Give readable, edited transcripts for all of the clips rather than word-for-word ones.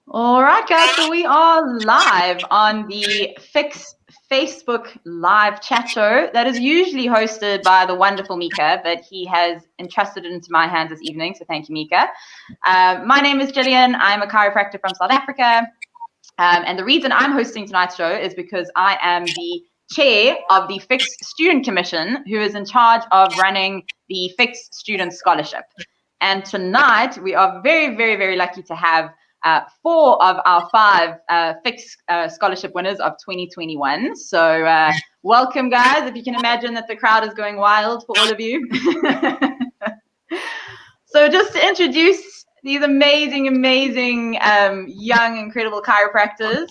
All right, guys, so we are live on the FICS Facebook live chat show that is usually hosted by the wonderful Mika, but he has entrusted it into my hands this evening, so thank you, Mika. My name is Gillian. I'm a chiropractor from South Africa, and the reason I'm hosting tonight's show is because I am the chair of the FICS Student Commission, who is in charge of running the FICS Student Scholarship. And tonight, we are very, very, very lucky to have 4 of our 5 FICS scholarship winners of 2021. So welcome, guys. If you can imagine that the crowd is going wild for all of you. So just to introduce these amazing, young, incredible chiropractors.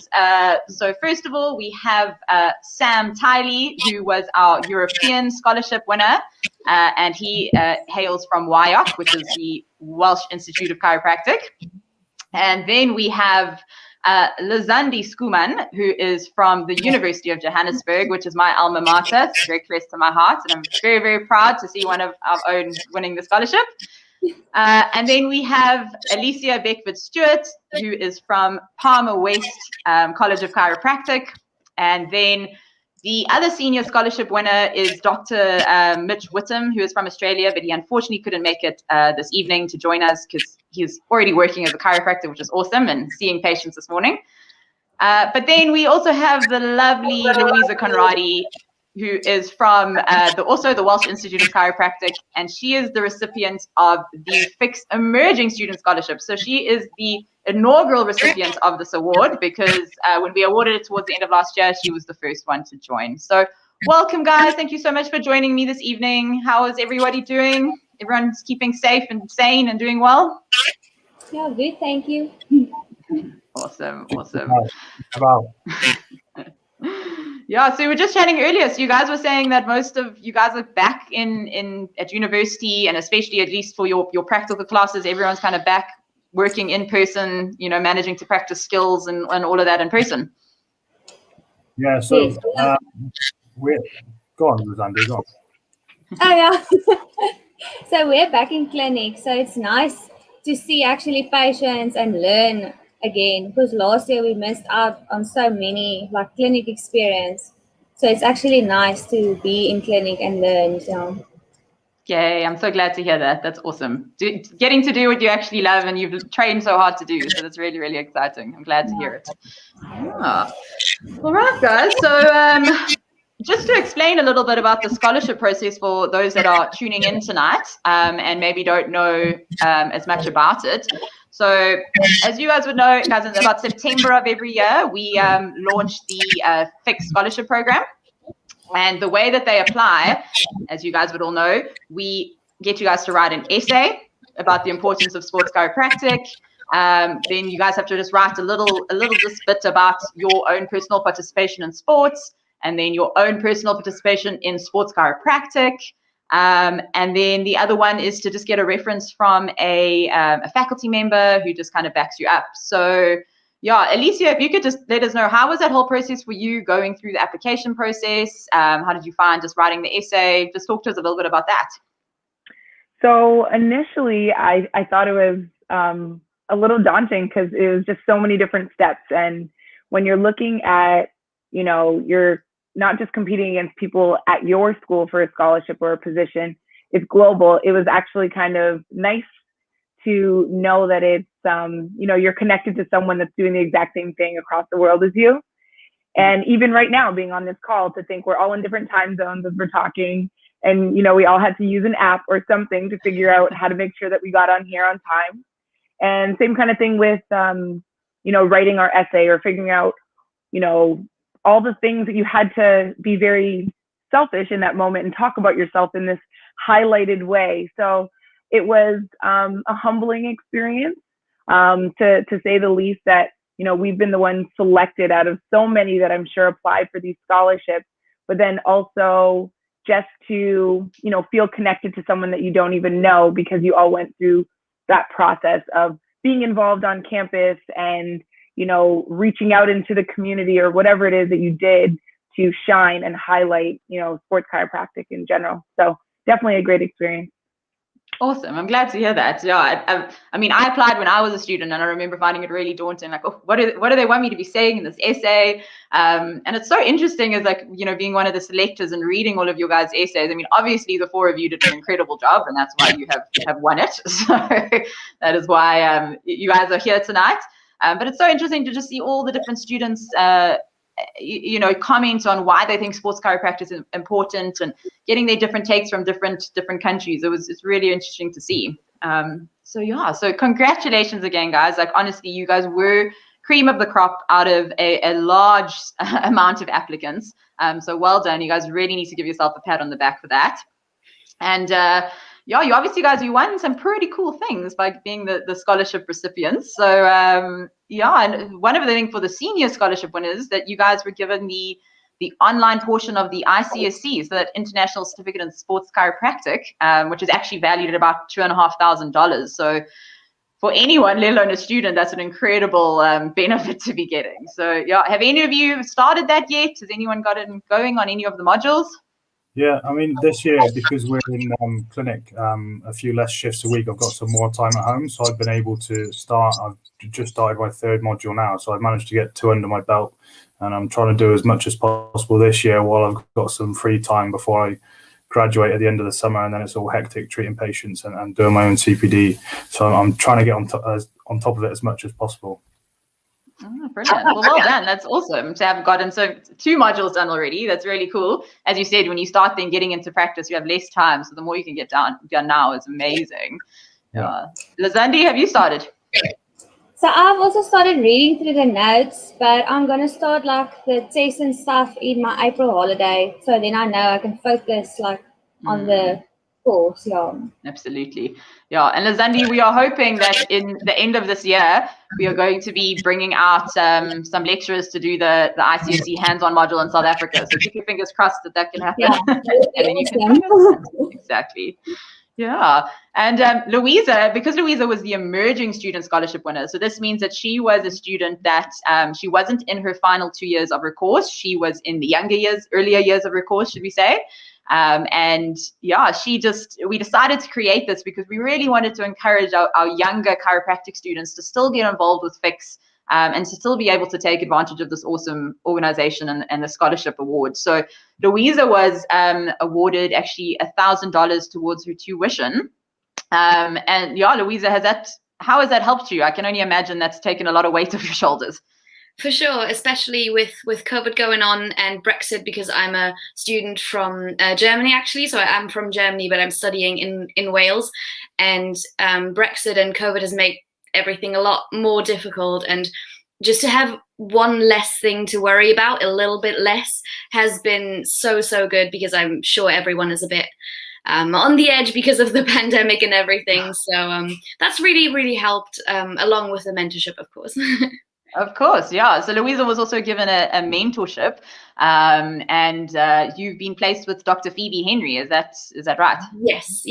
So first of all, we have Sam Tiley, who was our European scholarship winner. And he hails from WIOC, which is the Welsh Institute of Chiropractic. And then we have Lizandi Schoeman, who is from the University of Johannesburg, which is my alma mater. It's very close to my heart, and I'm very, very proud to see one of our own winning the scholarship. And then we have Alecia Beckford-Stewart, who is from Palmer West College of Chiropractic. And then the other senior scholarship winner is Dr. Mitch Whittam, who is from Australia, but he unfortunately couldn't make it this evening to join us because he's already working as a chiropractor, which is awesome, and seeing patients this morning. But then we also have the lovely Louisa Conradi, who is from also the Welsh Institute of Chiropractic, and she is the recipient of the FICS Emerging Student Scholarship. So she is the inaugural recipient of this award because when we awarded it towards the end of last year, she was the first one to join. So welcome, guys. Thank you so much for joining me this evening. How is everybody doing? Everyone's keeping safe and sane and doing well? Yeah, good. Thank you. Awesome. Wow. Yeah, so we were just chatting earlier. So you guys were saying that most of you guys are back at university, and especially at least for your practical classes, everyone's kind of back working in person, managing to practice skills and all of that in person. Yeah, so go on, Lizandi, go on. Oh, yeah. So we're back in clinic. So it's nice to see actually patients and learn again, because last year we missed out on so many clinic experience. So it's actually nice to be in clinic and learn. So. Yay, I'm so glad to hear that. That's awesome. Getting to do what you actually love and you've trained so hard to do. So that's really, really exciting. I'm glad to hear it. Yeah. All right, guys. So just to explain a little bit about the scholarship process for those that are tuning in tonight and maybe don't know as much about it. So as you guys would know, guys, in about September of every year, we launch the FICS scholarship program. And the way that they apply, as you guys would all know, we get you guys to write an essay about the importance of sports chiropractic. Then you guys have to just write a little bit about your own personal participation in sports, and then your own personal participation in sports chiropractic. And then the other one is to just get a reference from a faculty member who just kind of backs you up. So yeah, Alecia, if you could just let us know, how was that whole process for you going through the application process? How did you find just writing the essay? Just talk to us a little bit about that. So initially, I thought it was a little daunting because it was just so many different steps. And when you're looking at, you're not just competing against people at your school for a scholarship or a position, it's global. It was actually kind of nice to know that it's, you're connected to someone that's doing the exact same thing across the world as you. And even right now, being on this call, to think we're all in different time zones as we're talking, and, we all had to use an app or something to figure out how to make sure that we got on here on time. And same kind of thing with, writing our essay or figuring out, all the things that you had to be very selfish in that moment and talk about yourself in this highlighted way. So it was a humbling experience, to say the least, that, we've been the ones selected out of so many that I'm sure applied for these scholarships, but then also just to, feel connected to someone that you don't even know because you all went through that process of being involved on campus and, reaching out into the community or whatever it is that you did to shine and highlight, sports chiropractic in general. So definitely a great experience. Awesome. I'm glad to hear that. Yeah, I mean, I applied when I was a student, and I remember finding it really daunting. Like, oh, what do they want me to be saying in this essay? And it's so interesting, as like, you know, being one of the selectors and reading all of your guys' essays. I mean, obviously the four of you did an incredible job, and that's why you have won it. So that is why you guys are here tonight. But it's so interesting to just see all the different students you know, comment on why they think sports chiropractic is important, and getting their different takes from different countries. It's really interesting to see. So congratulations again, guys. Like, honestly, you guys were cream of the crop out of a large amount of applicants. So well done. You guys really need to give yourself a pat on the back for that. And yeah, you obviously guys, you won some pretty cool things by being the scholarship recipients. So yeah, and one of the things for the senior scholarship winners, that you guys were given the online portion of the ICSC, so that International Certificate in Sports Chiropractic, which is actually valued at about $2,500. So for anyone, let alone a student, that's an incredible benefit to be getting. So yeah, have any of you started that yet? Has anyone gotten going on any of the modules? Yeah, I mean, this year, because we're in clinic a few less shifts a week, I've got some more time at home, so I've been able to start. I've just started my third module now, so I've managed to get 2 under my belt, and I'm trying to do as much as possible this year while I've got some free time before I graduate at the end of the summer, and then it's all hectic treating patients and doing my own CPD. So I'm trying to get on top of it as much as possible. Oh, brilliant. Well done. That's awesome to have gotten 2 modules done already. That's really cool. As you said, when you start then getting into practice, you have less time. So the more you can get done now is amazing. Lizandi, have you started? So I've also started reading through the notes, but I'm going to start like the tests and stuff in my April holiday. So then I know I can focus like on the course. Yeah. Absolutely. Yeah. And Lizandi, we are hoping that in the end of this year, we are going to be bringing out some lecturers to do the ICSC hands-on module in South Africa. So keep your fingers crossed that can happen. Yeah. And then you can exactly. Yeah. And Louisa, because Louisa was the emerging student scholarship winner, so this means that she was a student that she wasn't in her final 2 years of her course. She was in the earlier years of her course, should we say. And yeah, we decided to create this because we really wanted to encourage our younger chiropractic students to still get involved with FICS and to still be able to take advantage of this awesome organization and the scholarship award. So Louisa was awarded actually $1,000 towards her tuition. And yeah, Louisa, how has that helped you? I can only imagine that's taken a lot of weight off your shoulders. For sure, especially with COVID going on and Brexit, because I'm a student from Germany, actually. So I am from Germany, but I'm studying in Wales. And Brexit and COVID has made everything a lot more difficult. And just to have one less thing to worry about, a little bit less, has been so good, because I'm sure everyone is a bit on the edge because of the pandemic and everything. So that's really helped, along with the mentorship, of course. Of course, yeah. So Louisa was also given a mentorship, and you've been placed with Dr. Phoebe Henry. Is that right? Yes.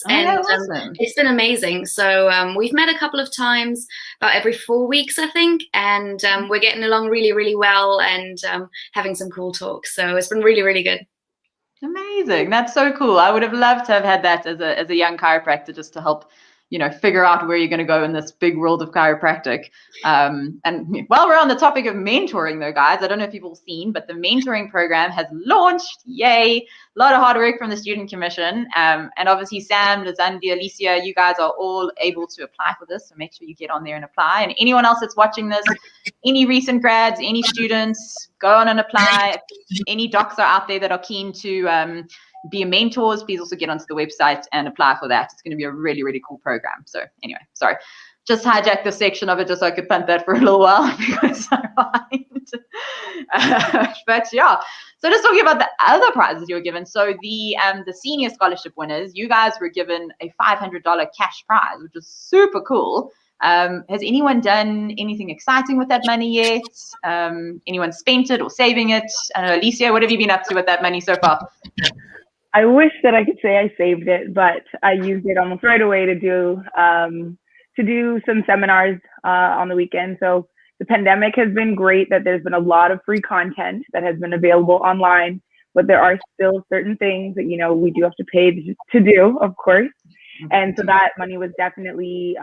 Oh, And awesome. It's been amazing. So we've met a couple of times, about every 4 weeks, I think, and we're getting along really well, and having some cool talks. So it's been really good. Amazing. That's so cool. I would have loved to have had that as a young chiropractor, just to help, figure out where you're going to go in this big world of chiropractic. And while we're on the topic of mentoring, though, guys, I don't know if you've all seen, but the mentoring program has launched. Yay! A lot of hard work from the Student Commission. And obviously, Sam, Lizandi, Alecia, you guys are all able to apply for this. So make sure you get on there and apply. And anyone else that's watching this, any recent grads, any students, go on and apply. If any docs are out there that are keen to be mentors, please also get onto the website and apply for that. It's going to be a really cool program. So anyway, sorry, just hijacked this section of it just so I could punt that for a little while because I mind. But yeah, so just talking about the other prizes you were given. So the senior scholarship winners, you guys were given a $500 cash prize, which is super cool. Has anyone done anything exciting with that money yet? Anyone spent it or saving it? I don't know, Alecia, what have you been up to with that money so far? I wish that I could say I saved it, but I used it almost right away to do some seminars on the weekend. So the pandemic has been great that there's been a lot of free content that has been available online, but there are still certain things that, we do have to pay to do, of course. And so that money was definitely,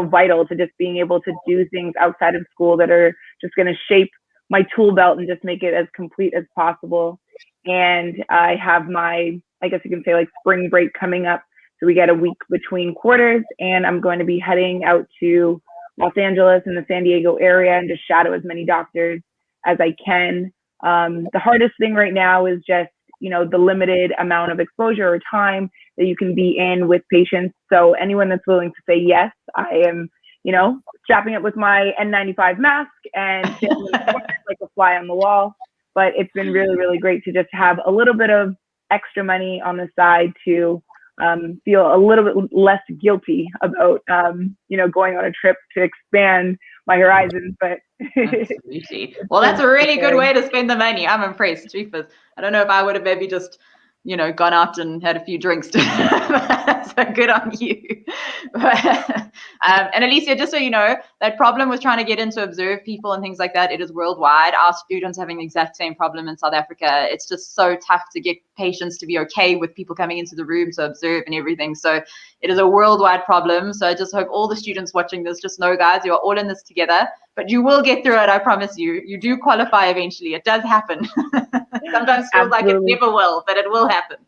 vital to just being able to do things outside of school that are just going to shape my tool belt and just make it as complete as possible. And I have my, I guess you can say, like, spring break coming up. So we get a week between quarters, and I'm going to be heading out to Los Angeles and the San Diego area and just shadow as many doctors as I can. The hardest thing right now is just, the limited amount of exposure or time that you can be in with patients. So anyone that's willing to say yes, I am, strapping up with my N95 mask and sitting like a fly on the wall. But it's been really, really great to just have a little bit of extra money on the side to feel a little bit less guilty about, going on a trip to expand my horizons. But absolutely. Well, that's a really good way to spend the money. I'm impressed. Jeepers. I don't know if I would have maybe just, gone out and had a few drinks. So good on you. And Alecia, just so you know, that problem with trying to get in to observe people and things like that, it is worldwide. Our students having the exact same problem in South Africa. It's just so tough to get patients to be okay with people coming into the room to observe and everything. So it is a worldwide problem. So I just hope all the students watching this just know, guys, you are all in this together. But you will get through it, I promise you. You do qualify eventually. It does happen. Sometimes feels like it never will, but it will happen.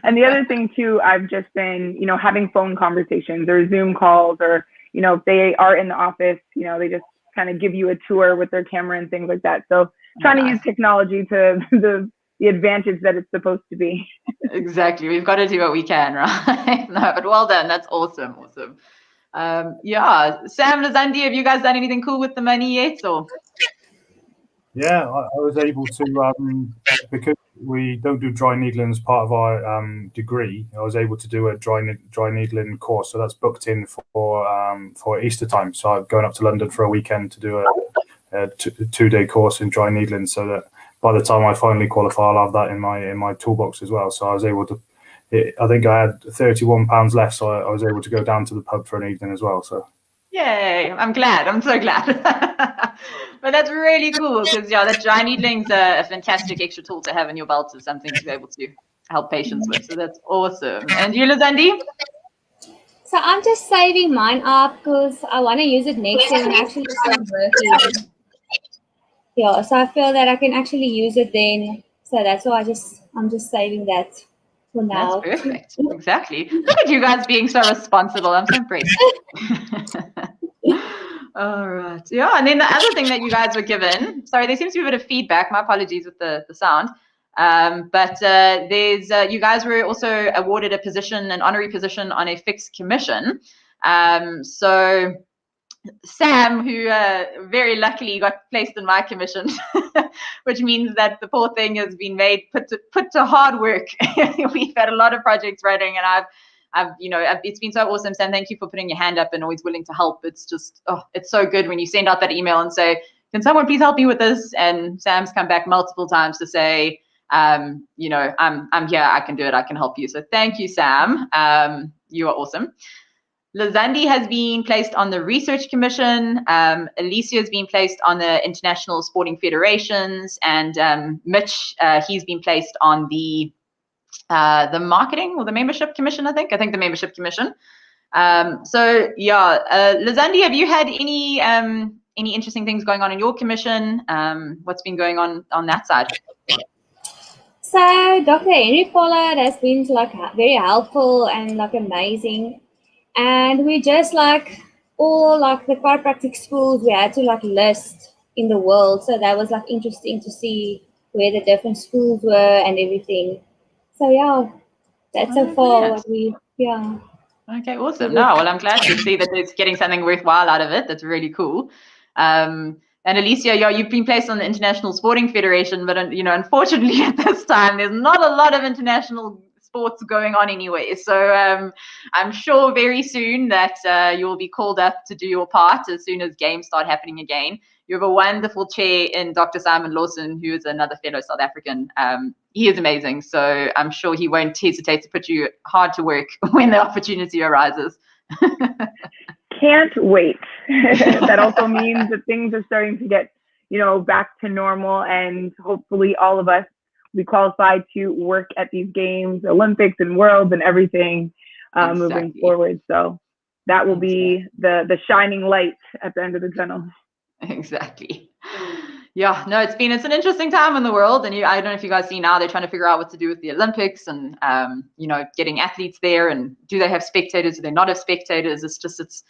And the other thing too, I've just been, having phone conversations or Zoom calls, or, if they are in the office, they just kind of give you a tour with their camera and things like that. So trying to use technology to the advantage that it's supposed to be. Exactly. We've got to do what we can, right? No, but well done. That's awesome. Awesome. Sam, Lizandi, have you guys done anything cool with the money yet? Or? Yeah, I was able to, because we don't do dry needling as part of our degree, I was able to do a dry needling course. So that's booked in for Easter time. So I'm going up to London for a weekend to do a 2-day course in dry needling, so that by the time I finally qualify, I'll have that in my toolbox as well. So I was able to, I think I had £31 left, so I was able to go down to the pub for an evening as well. So yay! I'm glad. I'm so glad. But that's really cool because the dry needling's a fantastic extra tool to have in your belt, is something to be able to help patients with. So that's awesome. And you, Lizandi? So I'm just saving mine up because I want to use it next year when I actually start working. Yeah, so I feel that I can actually use it then. So that's why I'm just saving that for now. That's perfect. Exactly. Look at you guys being so responsible. I'm so impressed. All right. Yeah. And then the other thing that you guys were given, sorry, there seems to be a bit of feedback. My apologies with the sound. But there's you guys were also awarded an honorary position on a FICS commission. So Sam, who very luckily got placed in my commission, which means that the poor thing has been put to hard work. We've had a lot of projects running, and it's been so awesome. Sam, thank you for putting your hand up and always willing to help. It's just, it's so good when you send out that email and say, can someone please help me with this? And Sam's come back multiple times to say, I'm here, I can do it, I can help you. So thank you, Sam. You are awesome. Lizandi has been placed on the Research Commission. Alecia has been placed on the International Sporting Federations, and Mitch, he's been placed on the Marketing or the Membership Commission. I think the Membership Commission. Lizandi, have you had any interesting things going on in your commission? What's been going on that side? So Dr. Henry Pollard has been very helpful and amazing. And we just all the chiropractic schools we had to list in the world. So that was interesting to see where the different schools were and everything. So yeah, that's so far what Okay, awesome. No, well, I'm glad to see that it's getting something worthwhile out of it. That's really cool. And Alecia, you've been placed on the International Sporting Federation, but unfortunately at this time there's not a lot of international sports going on anyway. So I'm sure very soon that you'll be called up to do your part as soon as games start happening again. You have a wonderful chair in Dr. Simon Lawson, who is another fellow South African. He is amazing. So I'm sure he won't hesitate to put you hard to work when the opportunity arises. Can't wait. That also means that things are starting to get, back to normal, and hopefully all of us be qualified to work at these games, Olympics and Worlds and everything. moving forward. So that will be the shining light at the end of the tunnel. Exactly. Yeah, no, it's an interesting time in the world, and I don't know if you guys see now they're trying to figure out what to do with the Olympics, and getting athletes there, and do they have spectators? Do they not have spectators? It's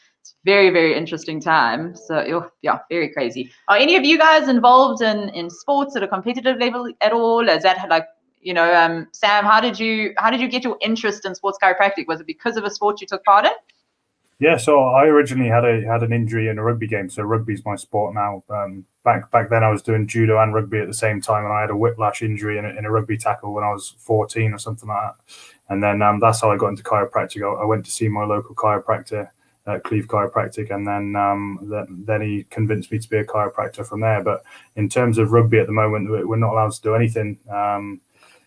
very, very interesting time. So yeah, very crazy. Are any of you guys involved in sports at a competitive level at all? Is that like, Sam, how did you get your interest in sports chiropractic? Was it because of a sport you took part in? Yeah, so I originally had an injury in a rugby game. So rugby's my sport now. Back then I was doing judo and rugby at the same time, and I had a whiplash injury in a rugby tackle when I was 14 or something like that. And then that's how I got into chiropractic. I went to see my local chiropractor, Cleve Chiropractic, and then he convinced me to be a chiropractor from there. But in terms of rugby at the moment, we're not allowed to do anything.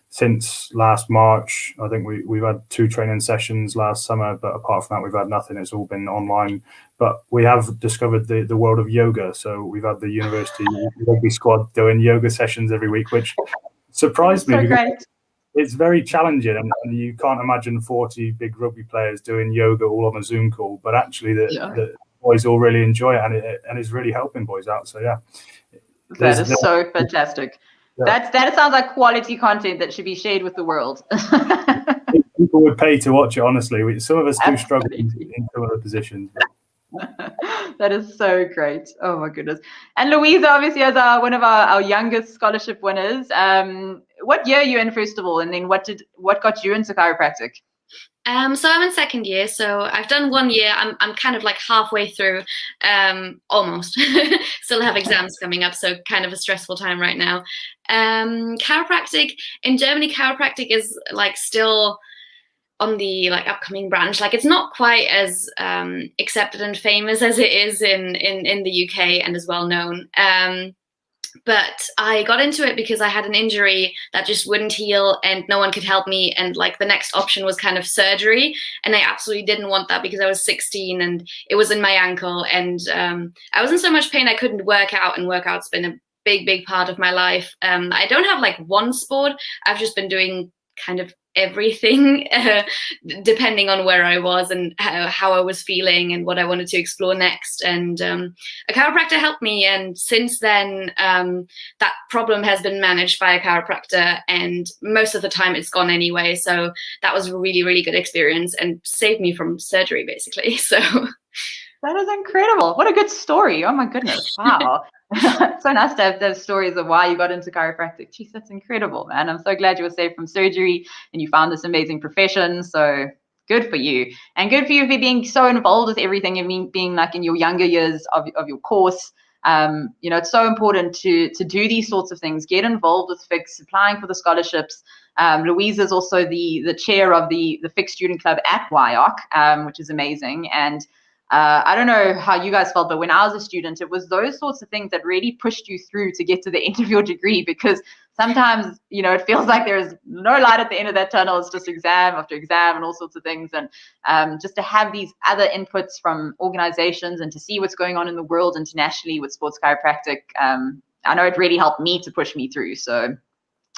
Since last March, I think we've had 2 training sessions last summer, but apart from that, we've had nothing. It's all been online. But we have discovered the world of yoga. So we've had the university rugby squad doing yoga sessions every week, which surprised me. Great. It's very challenging, and you can't imagine 40 big rugby players doing yoga all on a Zoom call. But actually, the boys all really enjoy it, and it's really helping boys out. So yeah, that is so fantastic. Yeah. That sounds like quality content that should be shared with the world. People would pay to watch it, honestly. Some of us do struggle in some of the positions. That is so great. Oh my goodness. And Louisa, obviously, as one of our youngest scholarship winners, what year are you in, first of all, and then what got you into chiropractic? So I'm in second year, so I've done 1 year. I'm kind of like halfway through, almost. Still have exams coming up, so kind of a stressful time right now. Chiropractic in Germany, chiropractic is like still on the like upcoming branch. Like it's not quite as accepted and famous as it is in the UK and as well known. But I got into it because I had an injury that just wouldn't heal and no one could help me. And like the next option was kind of surgery. And I absolutely didn't want that because I was 16 and it was in my ankle. And I was in so much pain I couldn't work out, and workout's been a big part of my life. I don't have like one sport. I've just been doing kind of everything depending on where I was and how I was feeling and what I wanted to explore next. And a chiropractor helped me, and since then that problem has been managed by a chiropractor, and most of the time it's gone anyway. So that was a really good experience and saved me from surgery basically. So that is incredible. What a good story. Oh my goodness. Wow. It's so nice to have those stories of why you got into chiropractic. Jeez, that's incredible, man. I'm so glad you were saved from surgery and you found this amazing profession. So good for you. And good for you for being so involved with everything and being like in your younger years of your course. It's so important to do these sorts of things, get involved with FICS, applying for the scholarships. Louisa is also the chair of the FICS Student Club at WIOC, which is amazing. And I don't know how you guys felt, but when I was a student, it was those sorts of things that really pushed you through to get to the end of your degree, because sometimes, it feels like there's no light at the end of that tunnel. It's just exam after exam and all sorts of things. And just to have these other inputs from organizations and to see what's going on in the world internationally with sports chiropractic, I know it really helped me to push me through. So,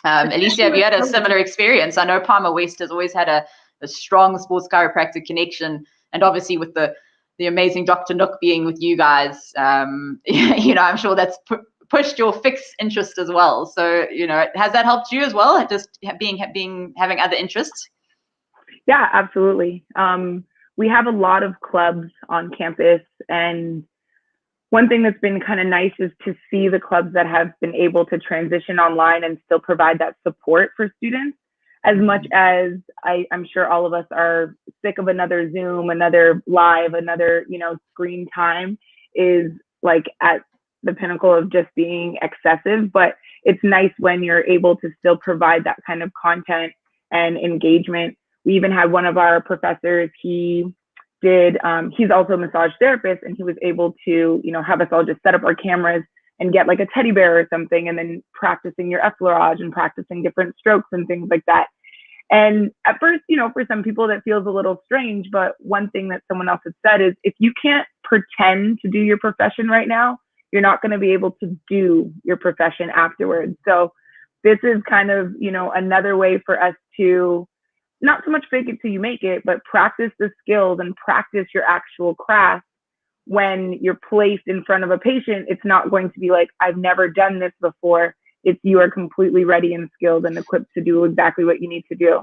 Alecia, have you had a similar experience? I know Palmer West has always had a strong sports chiropractic connection, and obviously with the amazing Dr. Nook being with you guys, I'm sure that's pushed your FICS interest as well. So, has that helped you as well, just having other interests? Yeah, absolutely. We have a lot of clubs on campus, and one thing that's been kind of nice is to see the clubs that have been able to transition online and still provide that support for students. As much as I'm sure all of us are sick of another Zoom, another live, another, screen time is like at the pinnacle of just being excessive. But it's nice when you're able to still provide that kind of content and engagement. We even had one of our professors, he's also a massage therapist, and he was able to, have us all just set up our cameras and get like a teddy bear or something, and then practicing your effleurage and practicing different strokes and things like that. And at first, for some people that feels a little strange, but one thing that someone else had said is, if you can't pretend to do your profession right now, you're not going to be able to do your profession afterwards. So this is kind of, another way for us to not so much fake it till you make it, but practice the skills and practice your actual craft. When you're placed in front of a patient, it's not going to be like, I've never done this before. It's you are completely ready and skilled and equipped to do exactly what you need to do.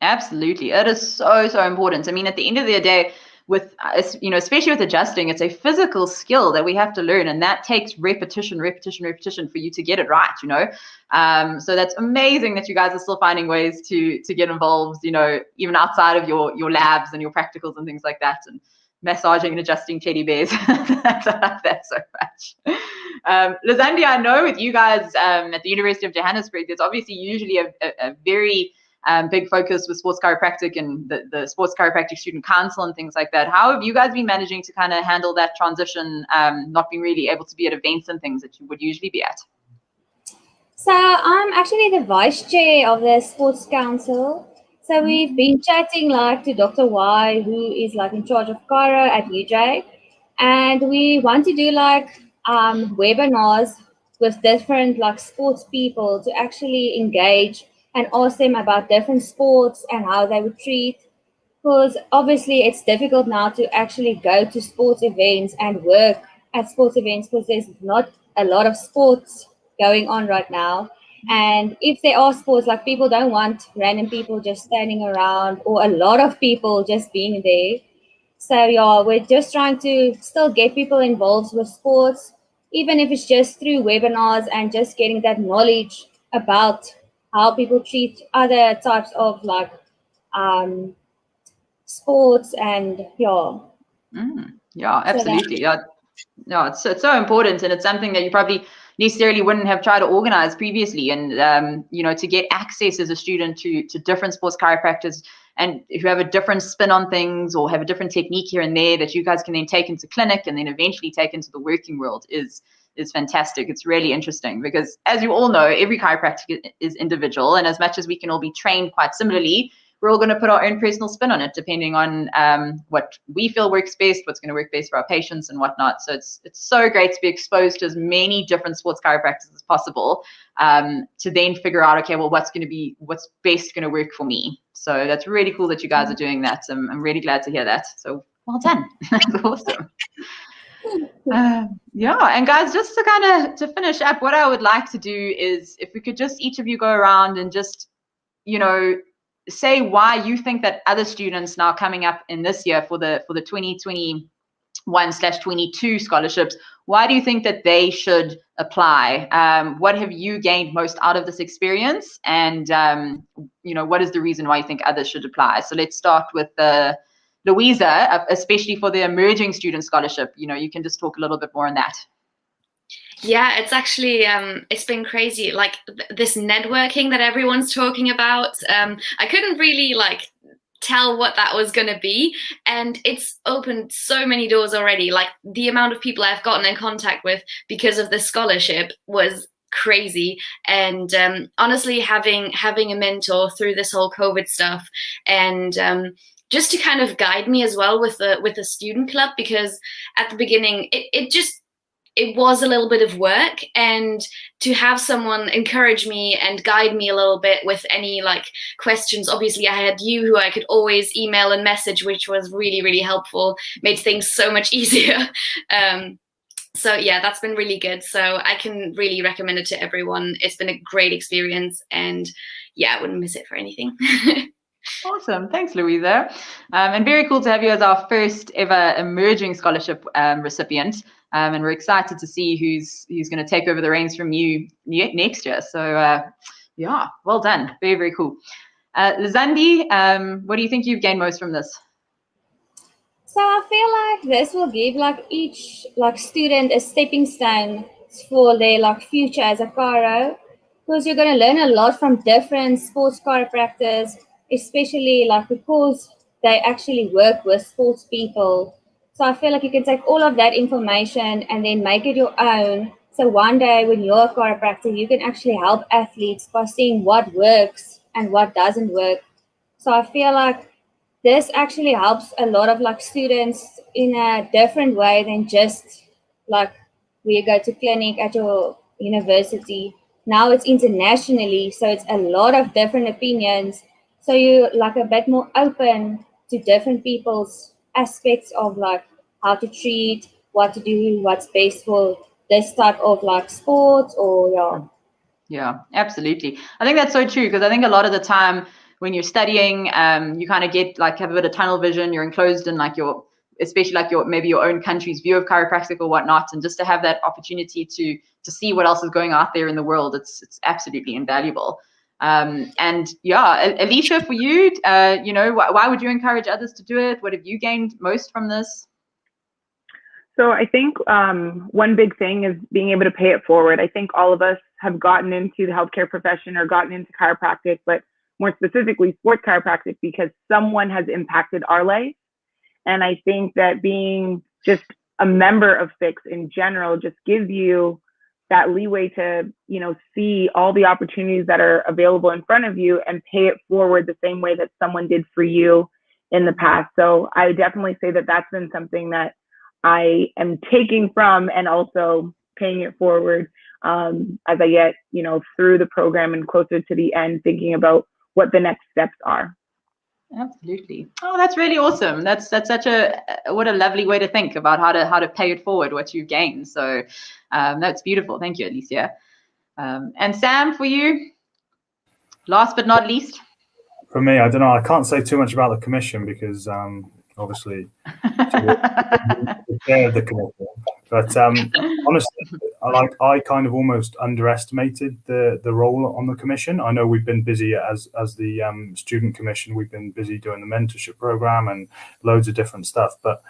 Absolutely. It is so, so important. I mean, at the end of the day, with, you know, especially with adjusting, it's a physical skill that we have to learn, and that takes repetition for you to get it right, you know. So that's amazing that you guys are still finding ways to get involved, you know, even outside of your labs and your practicals and things like that, and massaging and adjusting teddy bears. I love that so much. Lizandi, I know with you guys at the University of Johannesburg, there's obviously usually a very big focus with sports chiropractic and the Sports Chiropractic Student Council and things like that. How have you guys been managing to kind of handle that transition, not being really able to be at events and things that you would usually be at? So I'm actually the vice chair of the Sports Council. So we've been chatting like to Dr. Y, who is like in charge of Chiro at UJ. And we want to do like webinars with different like sports people to actually engage and ask them about different sports and how they would treat. Because obviously it's difficult now to actually go to sports events and work at sports events because there's not a lot of sports going on right now. And if there are sports, like people don't want random people just standing around or a lot of people just being there. So yeah, we're just trying to still get people involved with sports, even if it's just through webinars and just getting that knowledge about how people treat other types of like sports and yeah. Yeah, absolutely. Yeah, it's so important, and it's something that you probably necessarily wouldn't have tried to organize previously. And you know, to get access as a student to different sports chiropractors and who have a different spin on things or have a different technique here and there that you guys can then take into clinic and then eventually take into the working world is fantastic. It's really interesting because, as you all know, every chiropractic is individual, and as much as we can all be trained quite similarly, we're all going to put our own personal spin on it, depending on what we feel works best, what's going to work best for our patients and whatnot. So it's so great to be exposed to as many different sports chiropractors as possible, to then figure out, okay, well, what's best going to work for me. So that's really cool that you guys are doing that. I'm really glad to hear that. So well done. That's awesome. Yeah, and guys, just to kind of to finish up, what I would like to do is if we could just each of you go around and just, you know, say why you think that other students now coming up in this year for the 2021/22 scholarships, why do you think that they should apply? What have you gained most out of this experience? And you know, what is the reason why you think others should apply? So let's start with Louisa, especially for the emerging student scholarship. You know, you can just talk a little bit more on that. Yeah, it's actually it's been crazy, like this networking that everyone's talking about. I couldn't really like tell what that was going to be, and it's opened so many doors already. Like the amount of people I've gotten in contact with because of this scholarship was crazy. And honestly, having a mentor through this whole COVID stuff, and just to kind of guide me as well with the student club, because at the beginning it was a little bit of work, and to have someone encourage me and guide me a little bit with any like questions. Obviously, I had you who I could always email and message, which was really, really helpful, made things so much easier. So yeah, that's been really good. So I can really recommend it to everyone. It's been a great experience, and yeah, I wouldn't miss it for anything. Awesome. Thanks, Louisa. And very cool to have you as our first ever emerging scholarship recipient. And we're excited to see who's going to take over the reins from you next year. So yeah, well done. Very, very cool. Lizandi, what do you think you've gained most from this? So I feel like this will give like each like student a stepping stone for their like future as a chiro, because you're going to learn a lot from different sports chiropractors, especially like because they actually work with sports people. So I feel like you can take all of that information and then make it your own. So one day when you're a chiropractor, you can actually help athletes by seeing what works and what doesn't work. So I feel like this actually helps a lot of like students in a different way than just like where you go to clinic at your university. Now it's internationally, so it's a lot of different opinions. So you're like a bit more open to different people's aspects of like how to treat, what to do, what's best for this type of like sports or Yeah, absolutely. I think that's so true, because I think a lot of the time when you're studying, you kind of have a bit of tunnel vision. You're enclosed in like especially like maybe your own country's view of chiropractic or whatnot, and just to have that opportunity to see what else is going out there in the world, it's absolutely invaluable. And yeah, Alecia, for you, why would you encourage others to do it? What have you gained most from this? So I think one big thing is being able to pay it forward. I think all of us have gotten into the healthcare profession or gotten into chiropractic, but more specifically sports chiropractic, because someone has impacted our life. And I think that being just a member of FICS in general just gives you that leeway to, see all the opportunities that are available in front of you and pay it forward the same way that someone did for you in the past. So I definitely say that that's been something that I am taking from and also paying it forward as I get, through the program and closer to the end, thinking about what the next steps are. Absolutely. Oh, that's really awesome. That's such what a lovely way to think about how to pay it forward, what you've gained. So that's beautiful. Thank you, Alecia. And Sam, for you, last but not least. For me, I don't know. I can't say too much about the commission because obviously the chair of the commission. But honestly, I kind of almost underestimated the role on the commission. I know we've been busy as the student commission. We've been busy doing the mentorship program and loads of different stuff. But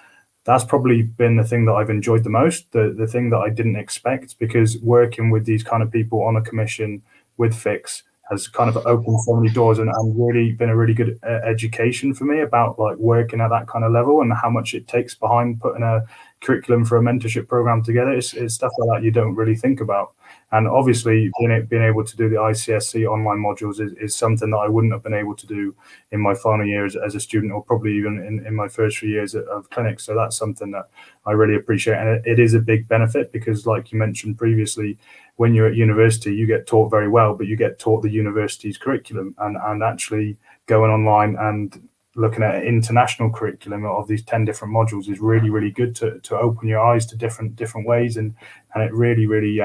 that's probably been the thing that I've enjoyed the most, the thing that I didn't expect, because working with these kind of people on a commission with FICS has kind of opened so many doors and really been a really good education for me about like working at that kind of level and how much it takes behind putting a curriculum for a mentorship program together. It's stuff like that you don't really think about. And obviously being able to do the ICSC online modules is something that I wouldn't have been able to do in my final years as a student, or probably even in my first 3 years of clinic. So that's something that I really appreciate. And it is a big benefit because, like you mentioned previously, when you're at university, you get taught very well, but you get taught the university's curriculum, and actually going online and looking at an international curriculum of these 10 different modules is really, really good to open your eyes to different ways. And it really, really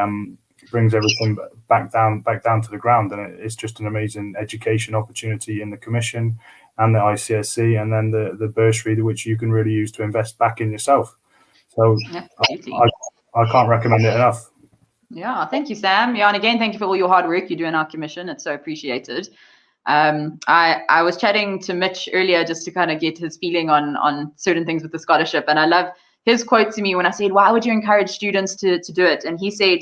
brings everything back down to the ground. And it's just an amazing education opportunity in the commission and the ICSC, and then the bursary, which you can really use to invest back in yourself. So I can't recommend it enough. Yeah, thank you, Sam. Yeah, and again, thank you for all your hard work you do in our commission. It's so appreciated. I was chatting to Mitch earlier just to kind of get his feeling on certain things with the scholarship, and I love his quote to me when I said, "Why would you encourage students to do it?" And he said,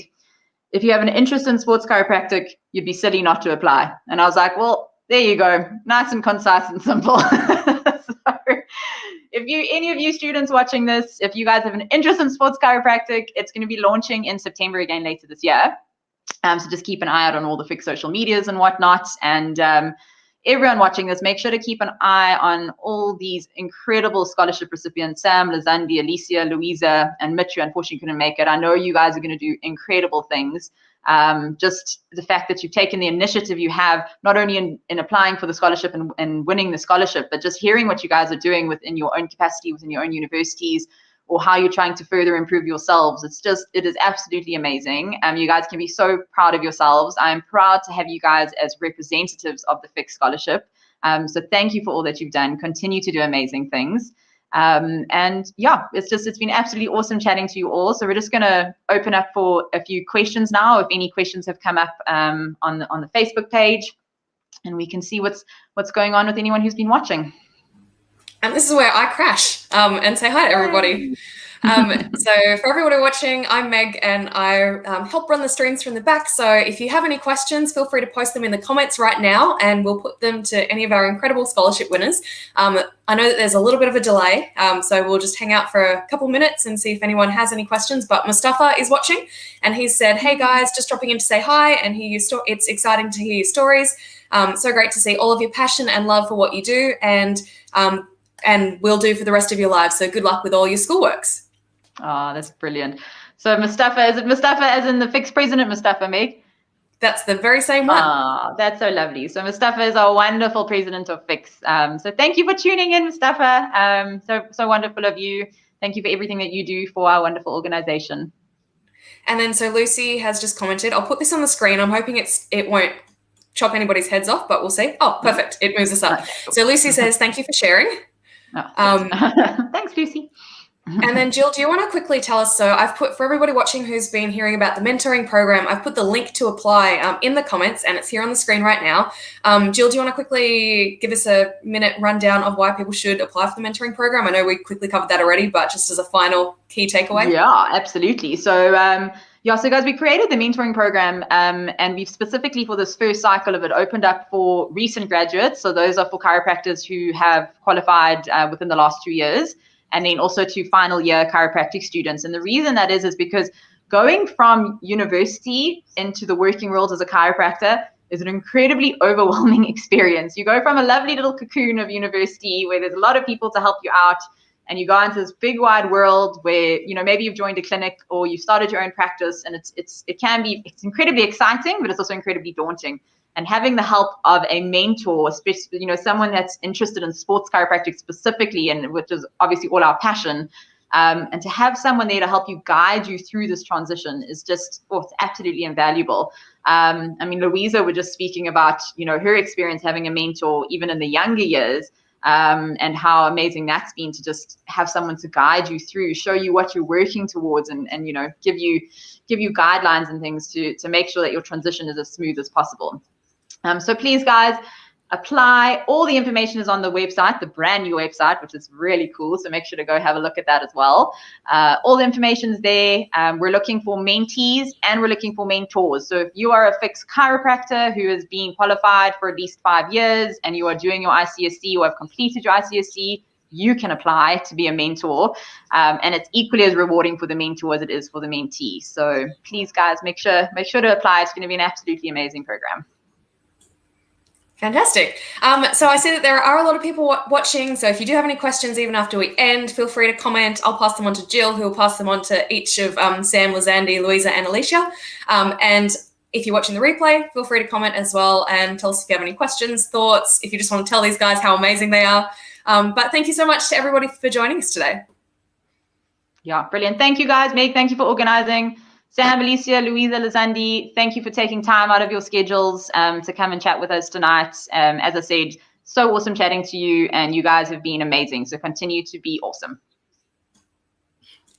"If you have an interest in sports chiropractic, you'd be silly not to apply." And I was like, well, there you go, nice and concise and simple. So if any of you students watching this, if you guys have an interest in sports chiropractic, it's going to be launching in September again later this year. So just keep an eye out on all the FICS social medias and whatnot. And everyone watching this, make sure to keep an eye on all these incredible scholarship recipients: Sam, Lizandi, Alecia, Louisa, and Mitch, who unfortunately couldn't make it. I know you guys are going to do incredible things. Just the fact that you've taken the initiative you have, not only in applying for the scholarship and winning the scholarship, but just hearing what you guys are doing within your own capacity, within your own universities, or how you're trying to further improve yourselves. It is absolutely amazing. You guys can be so proud of yourselves. I'm proud to have you guys as representatives of the FICS scholarship. So thank you for all that you've done. Continue to do amazing things. And yeah, it's been absolutely awesome chatting to you all. So we're just going to open up for a few questions now, if any questions have come up on the Facebook page, and we can see what's going on with anyone who's been watching. And this is where I crash and say hi to everybody. So for everybody watching, I'm Meg, and I help run the streams from the back. So if you have any questions, feel free to post them in the comments right now, and we'll put them to any of our incredible scholarship winners. I know that there's a little bit of a delay, so we'll just hang out for a couple minutes and see if anyone has any questions. But Mustafa is watching, and he said, "Hey guys, just dropping in to say hi, and it's exciting to hear your stories. So great to see all of your passion and love for what you do, and will do for the rest of your lives. So good luck with all your schoolworks." Oh, that's brilliant. So Mustafa, is it Mustafa as in the FICS president, Mustafa, Meg? That's the very same one. Ah, that's so lovely. So Mustafa is our wonderful president of FICS. So thank you for tuning in, Mustafa. So wonderful of you. Thank you for everything that you do for our wonderful organization. And then so Lucy has just commented, I'll put this on the screen. I'm hoping it won't chop anybody's heads off, but we'll see. Oh, perfect. It moves us up. So Lucy says, thank you for sharing. Thanks, Lucy. And then Jill, do you want to quickly tell us, so I've put, for everybody watching who's been hearing about the mentoring program, I've put the link to apply in the comments, and it's here on the screen right now. Jill, do you want to quickly give us a minute rundown of why people should apply for the mentoring program? I know we quickly covered that already, but just as a final key takeaway. Yeah, absolutely. So so guys, we created the mentoring program, and we've specifically for this first cycle of it opened up for recent graduates. So those are for chiropractors who have qualified within the last 2 years, and then also to final year chiropractic students. And the reason that is because going from university into the working world as a chiropractor is an incredibly overwhelming experience. You go from a lovely little cocoon of university where there's a lot of people to help you out, and you go into this big wide world where, maybe you've joined a clinic or you've started your own practice, and it's incredibly exciting, but it's also incredibly daunting. And having the help of a mentor, especially, someone that's interested in sports chiropractic specifically, and which is obviously all our passion, and to have someone there to help you guide you through this transition is just, it's absolutely invaluable. Louisa was just speaking about, her experience having a mentor even in the younger years, and how amazing that's been to just have someone to guide you through, show you what you're working towards, and give you guidelines and things to make sure that your transition is as smooth as possible. So please, guys, apply. All the information is on the website, the brand new website, which is really cool. So make sure to go have a look at that as well. All the information is there. We're looking for mentees and we're looking for mentors. So if you are a FICS chiropractor who is being qualified for at least 5 years and you are doing your ICSC or have completed your ICSC, you can apply to be a mentor. And it's equally as rewarding for the mentor as it is for the mentee. So please, guys, make sure to apply. It's going to be an absolutely amazing program. Fantastic. So I see that there are a lot of people watching. So if you do have any questions, even after we end, feel free to comment. I'll pass them on to Jill, who will pass them on to each of Sam, Lizandi, Louisa, and Alecia. And if you're watching the replay, feel free to comment as well and tell us if you have any questions, thoughts, if you just want to tell these guys how amazing they are. But thank you so much to everybody for joining us today. Yeah, brilliant. Thank you, guys. Meg, thank you for organizing. Sam, Alecia, Louisa, Lizandi, thank you for taking time out of your schedules to come and chat with us tonight. As I said, so awesome chatting to you, and you guys have been amazing. So continue to be awesome.